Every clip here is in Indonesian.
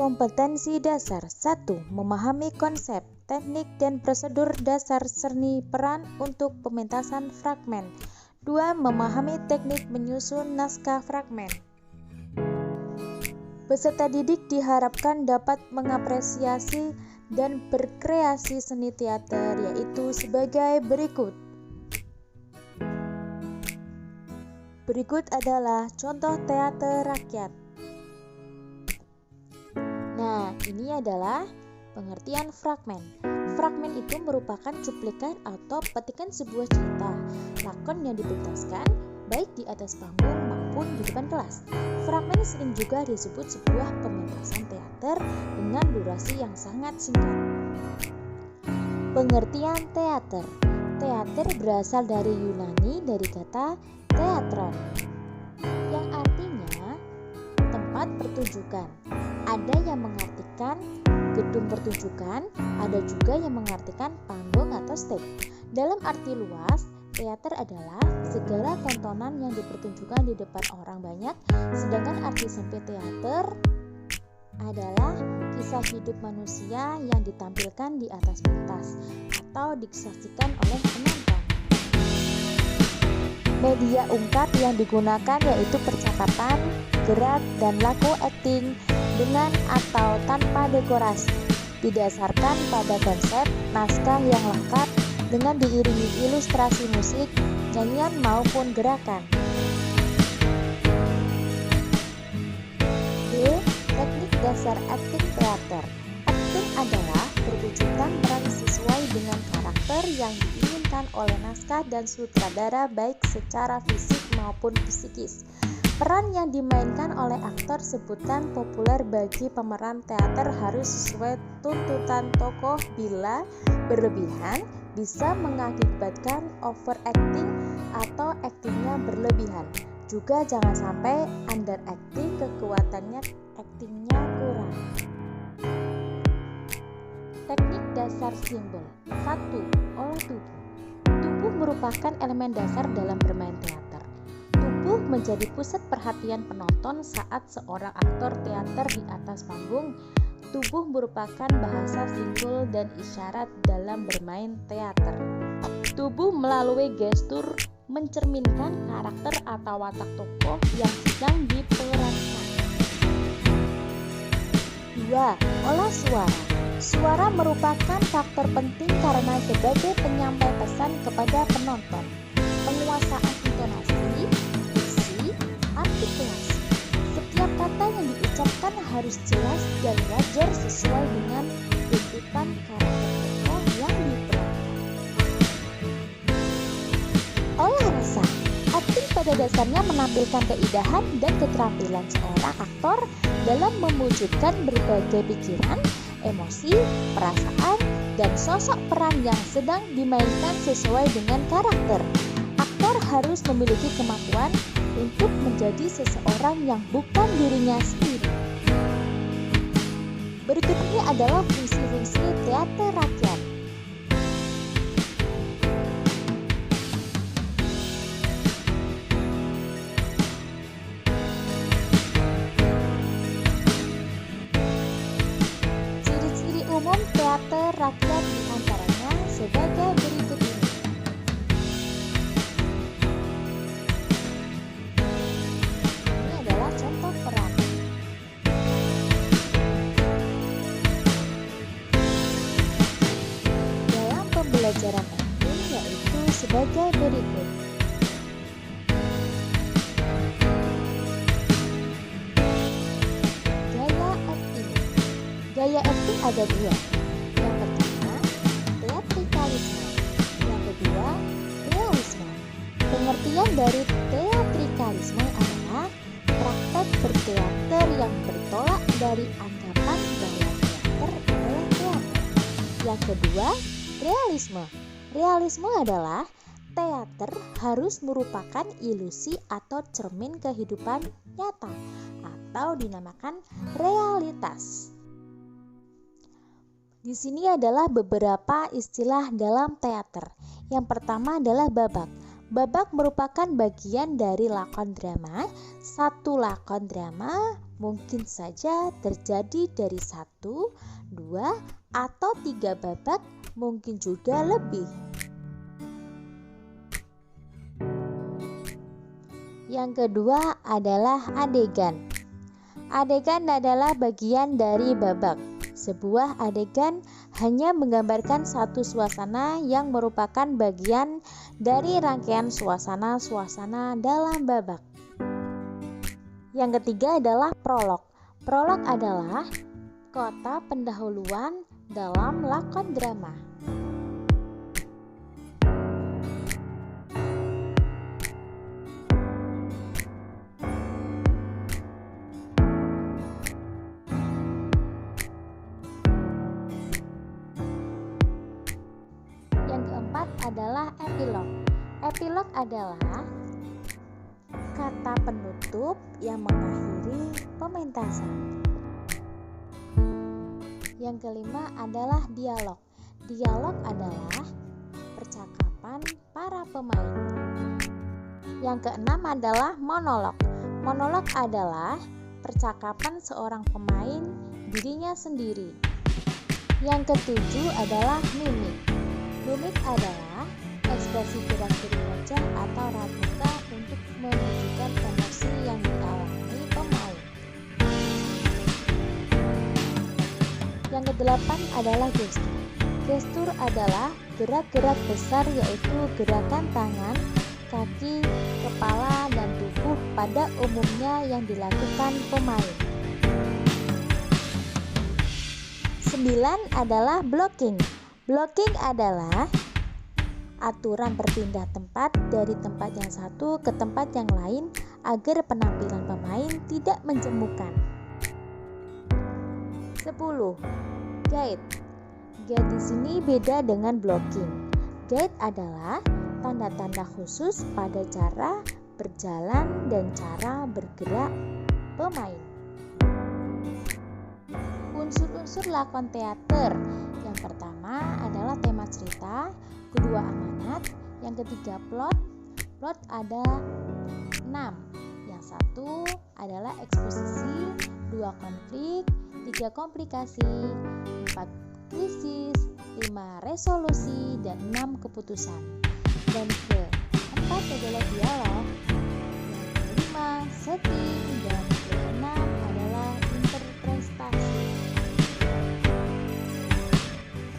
Kompetensi dasar 1. Memahami konsep, teknik, dan prosedur dasar seni peran untuk pementasan fragmen. 2. Memahami teknik menyusun naskah fragmen. Peserta didik diharapkan dapat mengapresiasi dan berkreasi seni teater, yaitu sebagai berikut. Berikut adalah contoh teater rakyat. Nah, ini adalah pengertian fragmen. Fragmen itu merupakan cuplikan atau petikan sebuah cerita, lakon yang dipentaskan baik di atas panggung maupun di depan kelas. Fragmen sering juga disebut sebuah pementasan teater dengan durasi yang sangat singkat. Pengertian teater. Teater berasal dari Yunani dari kata teatron, yang artinya tempat pertunjukan. Ada yang mengartikan gedung pertunjukan, ada juga yang mengartikan panggung atau stage. Dalam arti luas, teater adalah segala tontonan yang dipertunjukkan di depan orang banyak, sedangkan arti sempit teater adalah kisah hidup manusia yang ditampilkan di atas pentas atau disaksikan oleh penonton. Media ungkap yang digunakan yaitu percakapan, gerak, dan laku akting dengan atau tanpa dekorasi, didasarkan pada konsep naskah yang lengkap dengan diiringi ilustrasi musik, nyanyian maupun gerakan. B. Teknik dasar akting teater. Akting adalah perwujudan peran sesuai dengan karakter yang diinginkan oleh naskah dan sutradara baik secara fisik maupun psikis. Peran yang dimainkan oleh aktor sebutan populer bagi pemeran teater harus sesuai tuntutan tokoh. Bila berlebihan, bisa mengakibatkan overacting atau aktingnya berlebihan. Juga jangan sampai underacting, kekuatannya aktingnya kurang. Teknik dasar simbol. 1. Olah tubuh. Tubuh merupakan elemen dasar dalam bermain teater. Tubuh menjadi pusat perhatian penonton saat seorang aktor teater di atas panggung. Tubuh merupakan bahasa simbol dan isyarat dalam bermain teater. Tubuh melalui gestur mencerminkan karakter atau watak tokoh yang sedang diperankan. 2. Olah suara. Suara merupakan faktor penting karena sebagai penyampai pesan kepada penonton. Penguasaan intonasi, diksi, artikulasi. Setiap kata yang diucapkan harus jelas dan wajar sesuai dengan tuntutan karakter tokoh yang diperankan. Olah rasa. Akting pada dasarnya menampilkan keindahan dan keterampilan seorang aktor dalam mewujudkan berbagai pikiran, emosi, perasaan, dan sosok peran yang sedang dimainkan sesuai dengan karakter. Aktor harus memiliki kemampuan untuk menjadi seseorang yang bukan dirinya sendiri. Berikut ini adalah fungsi-fungsi teater rakyat. Ciri-ciri umum teater rakyat diantaranya sebagai berikut ini. Ini adalah contoh peran. Dalam pembelajaran akting yaitu sebagai berikut. Gaya akting. Gaya akting ada dua. Yang pertama, teatrikalisme. Yang kedua, realisme. Pengertian dari teatrikalisme adalah praktek berteater yang bertolak dari anggapan bahwa teater adalah teater. Yang kedua, realisme. Realisme adalah teater harus merupakan ilusi atau cermin kehidupan nyata atau dinamakan realitas. Di sini adalah beberapa istilah dalam teater. Yang pertama adalah babak. Babak merupakan bagian dari lakon drama. Satu lakon drama mungkin saja terjadi dari 1, 2, atau 3 babak, mungkin juga lebih. Yang kedua adalah adegan. Adegan adalah bagian dari babak. Sebuah adegan hanya menggambarkan satu suasana yang merupakan bagian dari rangkaian suasana-suasana dalam babak. Yang ketiga adalah prolog. Prolog adalah kata pendahuluan dalam lakon drama. Yang keempat adalah epilog. Epilog adalah kata penutup yang mengakhiri pementasan. Yang kelima adalah dialog. Dialog adalah percakapan para pemain. Yang keenam adalah monolog. Monolog adalah percakapan seorang pemain dirinya sendiri. Yang ketujuh adalah mimik. Mimik adalah ekspresi gerak-gerik wajah atau raut muka untuk menunjukkan emosi yang dialami pemain. Yang kedelapan adalah gestur. Gestur adalah gerak-gerak besar, yaitu gerakan tangan, kaki, kepala, dan tubuh pada umumnya yang dilakukan pemain. 9 adalah blocking. Blocking adalah aturan berpindah tempat dari tempat yang satu ke tempat yang lain agar penampilan pemain tidak menjemukan. 10. Guide. Guide di sini beda dengan blocking. Guide adalah tanda-tanda khusus pada cara berjalan dan cara bergerak pemain. Unsur-unsur lakon teater. Yang pertama adalah tema cerita, kedua amanat, yang ketiga plot. Plot ada 6. Yang satu adalah eksposisi, 2 konflik, 3 komplikasi, 4 krisis, 5 resolusi, dan 6 keputusan. Dan keempat adalah dialog, yang kelima setting, dan keenam adalah interpretasi.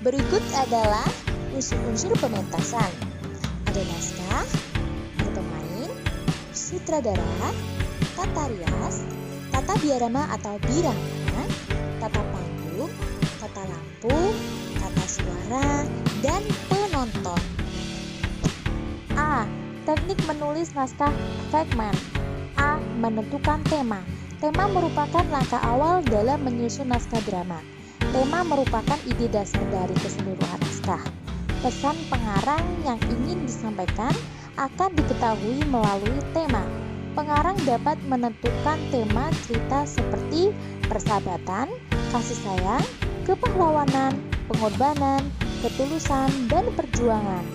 Berikut adalah unsur-unsur pementasan. Ada naskah, ada pemain, sutradara, tata rias, tata diorama atau birama, tata panggung, tata lampu, tata suara, dan penonton. A. Teknik menulis naskah fragmen. A. Menentukan tema. Tema merupakan langkah awal dalam menyusun naskah drama. Tema merupakan ide dasar dari keseluruhan naskah. Pesan pengarang yang ingin disampaikan akan diketahui melalui tema. Pengarang dapat menentukan tema cerita seperti persahabatan, kasih sayang, kepahlawanan, pengorbanan, ketulusan, dan perjuangan.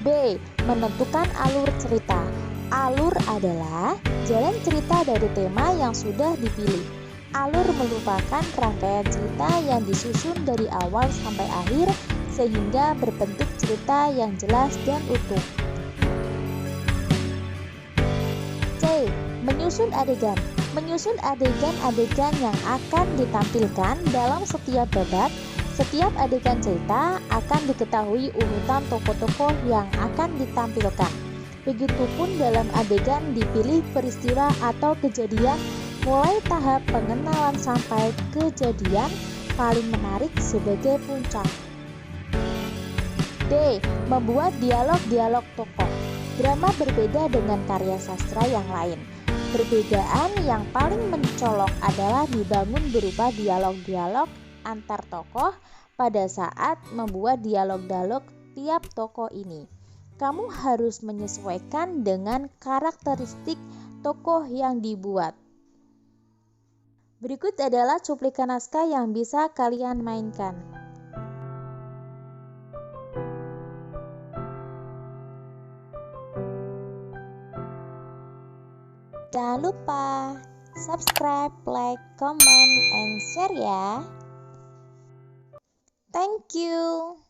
B. Menentukan alur cerita. Alur adalah jalan cerita dari tema yang sudah dipilih. Alur merupakan rangkaian cerita yang disusun dari awal sampai akhir sehingga berbentuk cerita yang jelas dan utuh. C. Menyusun adegan. Menyusun adegan-adegan yang akan ditampilkan dalam setiap babak. Setiap adegan cerita akan diketahui urutan tokoh-tokoh yang akan ditampilkan. Begitupun dalam adegan dipilih peristiwa atau kejadian mulai tahap pengenalan sampai kejadian paling menarik sebagai puncak. D. Membuat dialog-dialog tokoh. Drama berbeda dengan karya sastra yang lain. Perbedaan yang paling mencolok adalah dibangun berupa dialog-dialog antar tokoh pada saat membuat dialog-dialog tiap tokoh ini. Kamu harus menyesuaikan dengan karakteristik tokoh yang dibuat. Berikut adalah cuplikan naskah yang bisa kalian mainkan. Jangan lupa subscribe, like, comment, and share ya. Thank you.